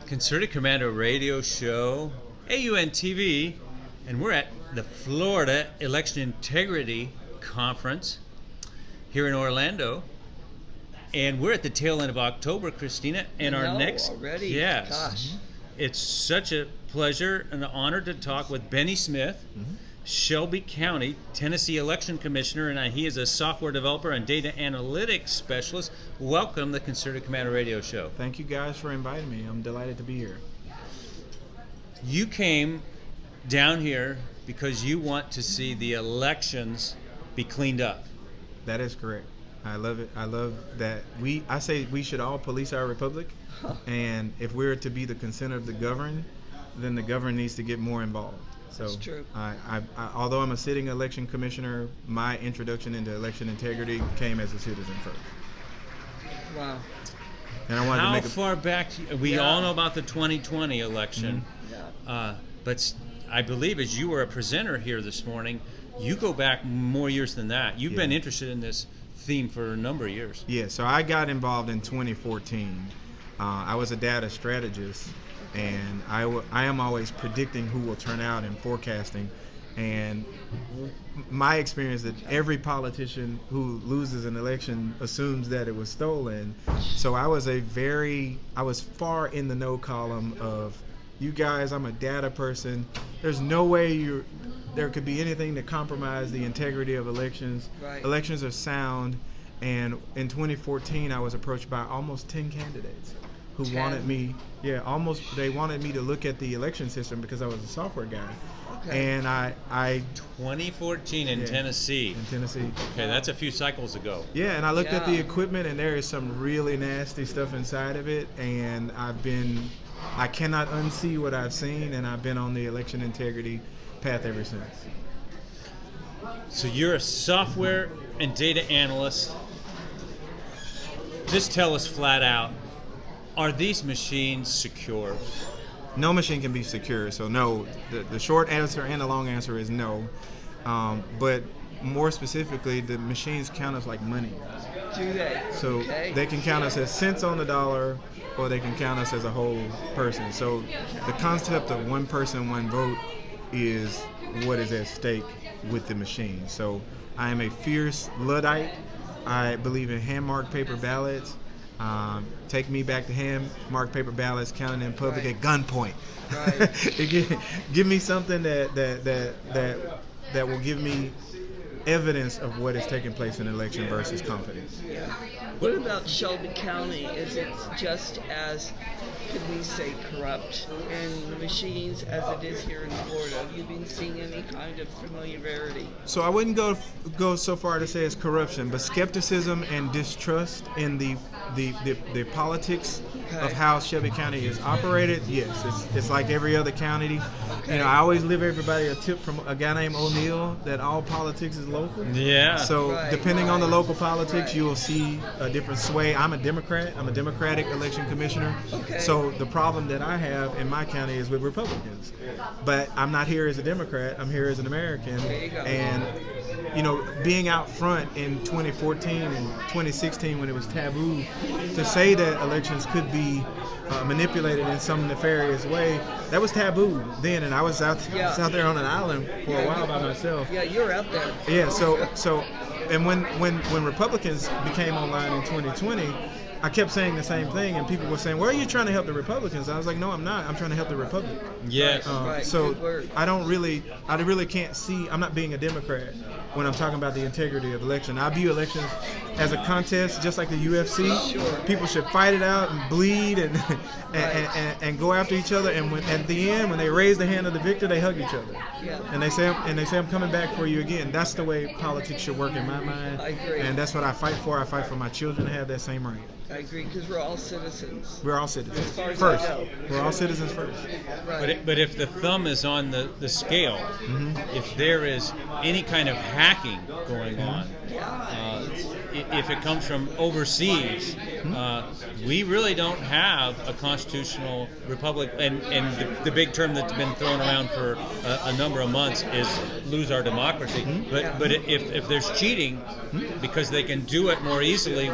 Concerted Commando Radio Show, AUN TV, and we're at the Florida Election Integrity Conference here in Orlando. And we're at the tail end of October, Christina. And our next already. Yes. Gosh. It's such a pleasure and an honor to talk with Bennie Smith, Shelby County, Tennessee Election Commissioner, and he is a software developer and data analytics specialist. Welcome to the Concerted Commando Radio Show. Thank you guys for inviting me. I'm delighted to be here. You came down here because you want to see the elections be cleaned up. That is correct. I love it. I love that I say we should all police our republic, and if we're to be the consent of the governed, then the governed needs to get more involved. So, that's true. Although I'm a sitting election commissioner, my introduction into election integrity came as a citizen first. Wow. And I wanted How to make far back? We all know about the 2020 election, Yeah. but I believe as you were a presenter here this morning, you go back more years than that. You've been interested in this theme for a number of years. Yeah, so I got involved in 2014. I was a data strategist, and I am always predicting who will turn out and forecasting. And my experience that every politician who loses an election assumes that it was stolen. So I was far in the no column of, you guys, I'm a data person. There's no way there could be anything to compromise the integrity of elections. Right. Elections are sound. And in 2014, I was approached by almost 10 candidates who wanted me, they wanted me to look at the election system because I was a software guy. Okay. And I 2014 in Tennessee. In Tennessee. Okay, that's a few cycles ago. Yeah, and I looked at the equipment, and there is some really nasty stuff inside of it, and I cannot unsee what I've seen, and I've been on the election integrity path ever since. So you're a software and data analyst. Just tell us flat out, are these machines secure? No machine can be secure, so no. The short answer and the long answer is no. But more specifically, the machines count us like money. Do they? So they can count us as cents on the dollar, or they can count us as a whole person. So the concept of one person, one vote is what is at stake with the machine. So I am a fierce Luddite. I believe in hand-marked paper ballots. Take me back to hand-marked paper ballots counted in public at gunpoint. Right. Give me something that will give me evidence of what is taking place in an election versus confidence. Yeah. What about Shelby County? Is it just as, could we say, corrupt in the machines as it is here in Florida? Have you been seeing any kind of familiarity? So I wouldn't go so far to say it's corruption, but skepticism and distrust in the politics of how Shelby County is operated. Yes, it's like every other county. Okay. You know, I always leave everybody a tip from a guy named O'Neill that all politics is local. Yeah. So depending on the local politics, you will see a different sway. I'm a Democrat. I'm a Democratic election commissioner. Okay. So the problem that I have in my county is with Republicans. But I'm not here as a Democrat. I'm here as an American. There you go. And you know, being out front in 2014 and 2016 when it was taboo to say that elections could be manipulated in some nefarious way, that was taboo then, and I was out there on an island for a while by myself. Yeah, you're out there. Yeah, so and when Republicans became online in 2020, I kept saying the same thing, and people were saying, "Well, are you trying to help the Republicans?" I was like, "No, I'm not. I'm trying to help the Republic." Yes. So I really can't see. I'm not being a Democrat when I'm talking about the integrity of election. I view elections as a contest, just like the UFC. Sure. People should fight it out and bleed and go after each other. And at the end, when they raise the hand of the victor, they hug each other. Yeah. And they say, "I'm coming back for you again." That's the way politics should work in my mind. I agree. And that's what I fight for. I fight for my children to have that same right. I agree, because we're all citizens. We're all citizens. As far as First, I know. we're all citizens first. Right. But if the thumb is on the scale, if there is any kind of hacking going on, if it comes from overseas, we really don't have a constitutional republic. And the big term that's been thrown around for a number of months is lose our democracy. But if there's cheating, because they can do it more easily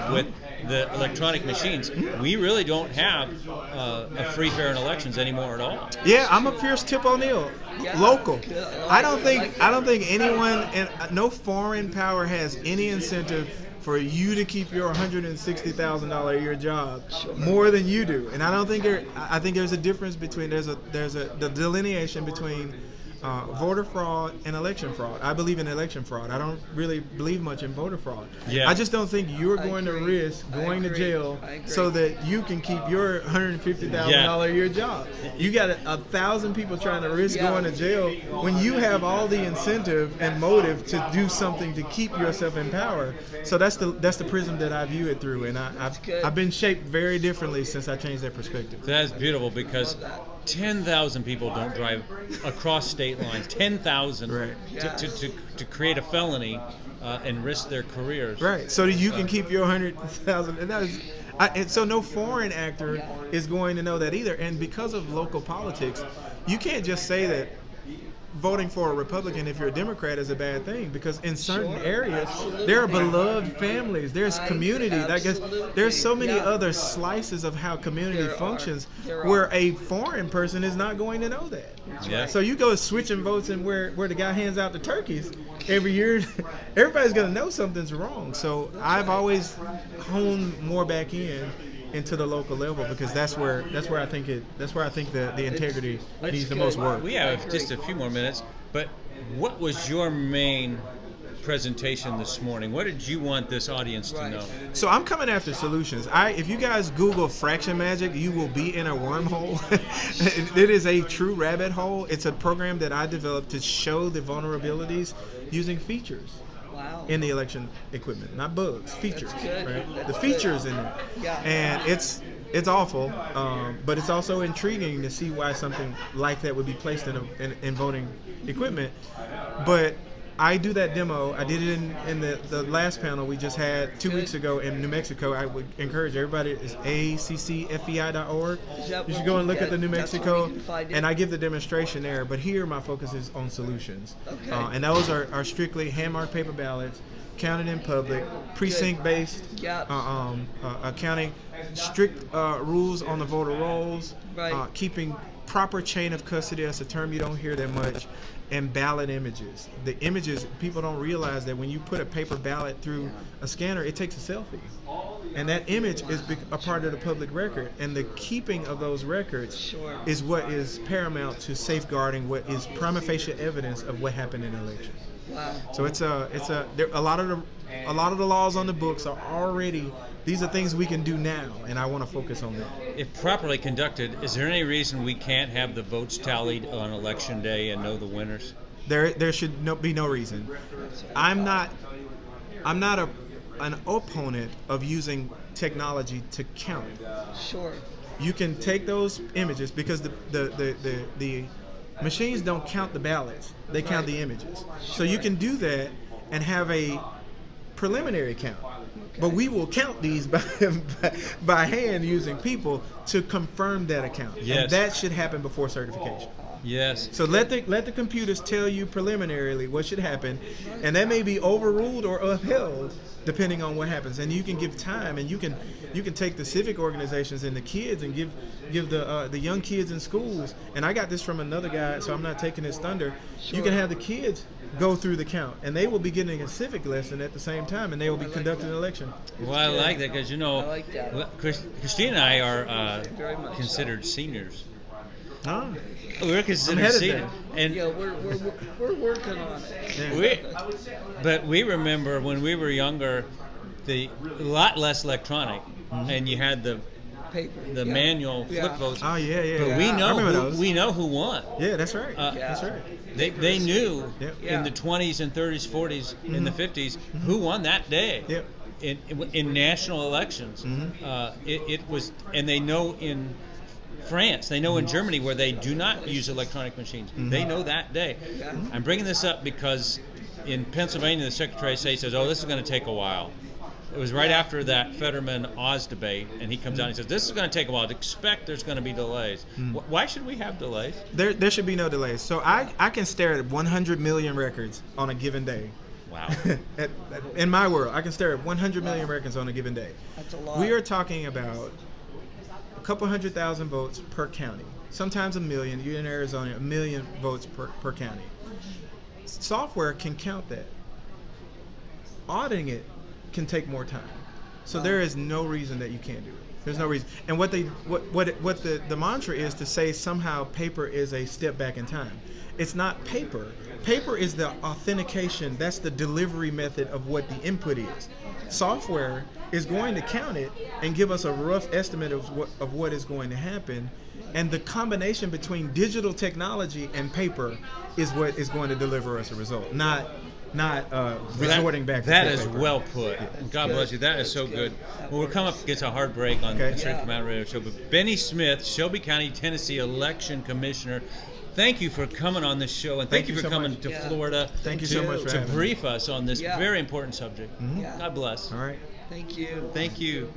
the electronic machines, we really don't have a free, fair, and elections anymore at all. Yeah, I'm a fierce Tip O'Neill, local. I don't think anyone, and no foreign power has any incentive for you to keep your $160,000 a year job more than you do. And I don't think I think there's a difference between the delineation between voter fraud and election fraud. I believe in election fraud. I don't really believe much in voter fraud. Yeah. I just don't think you're going to risk going to jail so that you can keep your $150,000 a year job. You got 1,000 people trying to risk going to jail when you have all the incentive and motive to do something to keep yourself in power. So that's the prism that I view it through, and I've been shaped very differently since I changed that perspective. That's beautiful, because 10,000 people don't drive across state lines. 10,000 Right. to create a felony and risk their careers. Right. So that you can keep your 100,000. And so no foreign actor is going to know that either. And because of local politics, you can't just say that voting for a Republican if you're a Democrat is a bad thing, because in certain areas there are beloved families, there's community, there's so many other slices of how community functions where a foreign person is not going to know that. Yeah. So you go switching votes and where the guy hands out the turkeys every year, everybody's going to know something's wrong. So I've always honed more back into the local level, because that's where I think the integrity needs the most work. We have just a few more minutes, but what was your main presentation this morning? What did you want this audience to know? So I'm coming after solutions. If you guys Google fraction magic, you will be in a wormhole. It is a true rabbit hole. It's a program that I developed to show the vulnerabilities using features. Wow. In the election equipment, not bugs, features. Right? The That's features good. in it, Yeah. and it's awful, but it's also intriguing to see why something like that would be placed in voting equipment. But I do that demo. I did it in the last panel we just had 2 weeks ago in New Mexico. I would encourage everybody. It's ACCFEI.org. You should go and look at the New Mexico, and I give the demonstration there. But here my focus is on solutions. Okay. And those are strictly hand-marked paper ballots, counted in public, precinct-based, counting, strict rules on the voter rolls, keeping proper chain of custody. That's a term you don't hear that much. And ballot images. The images, people don't realize that when you put a paper ballot through a scanner, it takes a selfie. And that image is a part of the public record. And the keeping of those records is what is paramount to safeguarding what is prima facie evidence of what happened in an election. Wow. So a lot of the laws on the books are already, these are things we can do now, and I want to focus on that. If properly conducted, is there any reason we can't have the votes tallied on election day and know the winners? There should be no reason. I'm not an opponent of using technology to count. Sure. You can take those images, because the machines don't count the ballots; they count the images. So you can do that and have a preliminary count. But we will count these by hand using people to confirm that account. Yes. And that should happen before certification. Yes. So let the computers tell you preliminarily what should happen, and that may be overruled or upheld depending on what happens. And you can give time, and you can take the civic organizations and the kids and give the young kids in schools. And I got this from another guy, so I'm not taking his thunder. Sure. You can have the kids go through the count, and they will be getting a civic lesson at the same time, and they will be conducting an election. Well, I like that, because Christine and I are Very much considered seniors. Oh. We're considered headed seniors, there. and Yeah, we're working on it. Yeah. we remember when we were younger, a lot less electronic, and you had the Paper. manual flip votes. Oh yeah. But we know who won. Yeah, that's right. That's right. They knew Yep. in the 20s and 30s, 40s, in the 50s who won that day. Yep. In national elections. It was, and they know in France, they know in Germany, where they do not use electronic machines. They know that day. I'm bringing this up because in Pennsylvania, the Secretary of State says, "Oh, this is going to take a while." It was right after that Fetterman-Oz debate, and he comes out and he says, "This is going to take a while. Expect there's going to be delays." Why should we have delays? There should be no delays. So I can stare at 100 million records on a given day. Wow. In my world, I can stare at 100 million Americans on a given day. That's a lot. We are talking about a couple 100,000 votes per county. Sometimes 1 million. You're in Arizona, 1 million votes per county. Software can count that. Auditing it can take more time. So there is no reason that you can't do it. There's no reason. And what the mantra is to say somehow paper is a step back in time. It's not paper. Paper is the authentication. That's the delivery method of what the input is. Software is going to count it and give us a rough estimate of what is going to happen. And the combination between digital technology and paper is what is going to deliver us a result, not resorting back to that pen is paper. well put. God bless you. That is so good. Well, we're coming up against a hard break on the Straight From Out Radio Show. But Bennie Smith, Shelby County, Tennessee Election Commissioner, thank you for coming on this show, and thank you for so coming much. to Florida. Thank you so much for to having me. brief us on this Yeah. very important subject. Mhm. Yeah. God bless. All right. Thank you. Thank you.